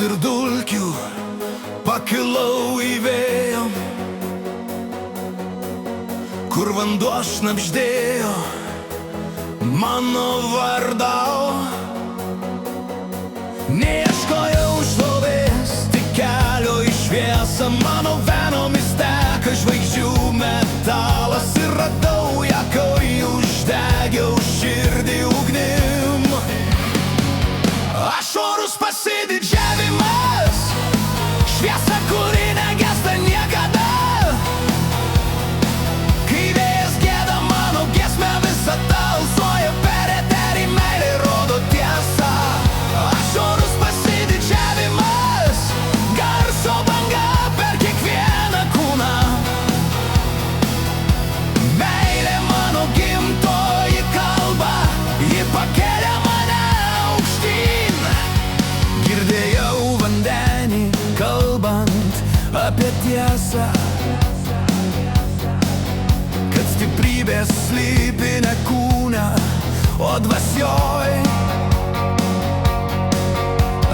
Ir dulkių pakilau į vėją, kur vanduo šnabždėjo mano vardą. Neieškojau šlovės, tik kelio į šviesą, mano venomis teka žvaigždžių metalas. Ir radau ją, kai uždegiau širdį ugnim. Aš orus pasididžiavimas, šviesa, kuri negęsta niekada. Kai vėjas gieda mano giesmę, visata alsuoja per eterį, meilė rodo tiesą. Aš orus pasididžiavimas, garso banga per kiekvieną kūną. Meilė mano gimtoji kalba, ji pakelia mane aukštyn. Girdėjau vandenį kalbant apie tiesą, kad stiprybė slypi ne kūne, o dvasioj.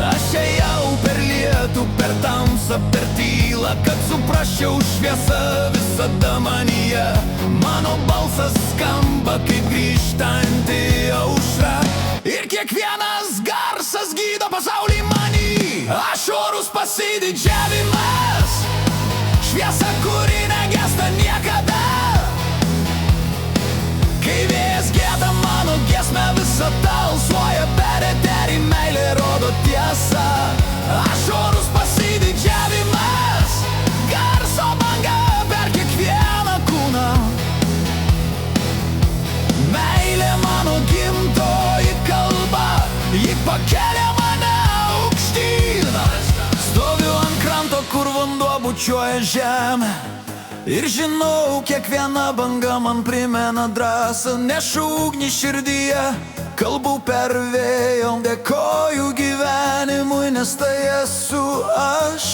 Aš ėjau per lietų, per tamsą, per tylą, kad suprasčiau šviesą visada manyje. Mano balsas skamba kaip grįžtanti aušra, ir kiekvienas garsas gydo pasaulį manį. Aš orus pasididžiavimas, šviesa, kuri negęsta niekada. Kai vėjas gieda mano giesmę, visata alsuoja per eterį, meilė rodo tiesą. Aš orus pasididžiavimas, garso banga per kiekvieną kūną. Meilė mano gimtoji kalba, ji pakelia mane aukštyn. Stoviu ant kranto, kur vanduo bučiuoja žemę, ir žinau, kiekviena banga man primena drąsą. Nešu ugnį širdyje, kalbu per vėją, dėkoju gyvenimui, nes tai esu aš.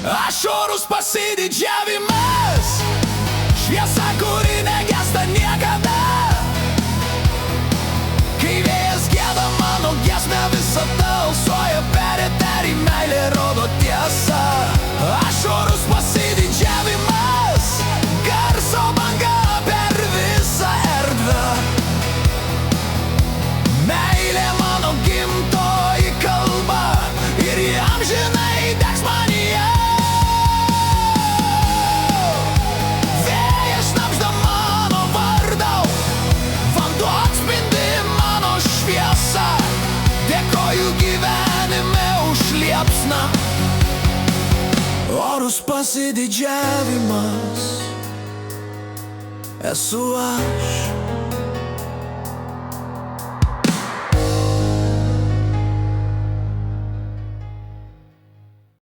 Aš orus pasididžiavimas, šviesa, kuri negęsta niekada. Kai vėjas gieda mano giesmę, visata alsuoja per eterį, meilė rodo tiesą. Aš orus pasididžiavimas, garso banga per visą erdvę. Meilė mano gimtoji kalba, ir ji amžinai degs manyje. Vėjas šnabžda mano vardą, vanduo atspindi mano šviesą. Dėkoju gyvenime už liepsną. Orus pasididžiavimas, esu aš.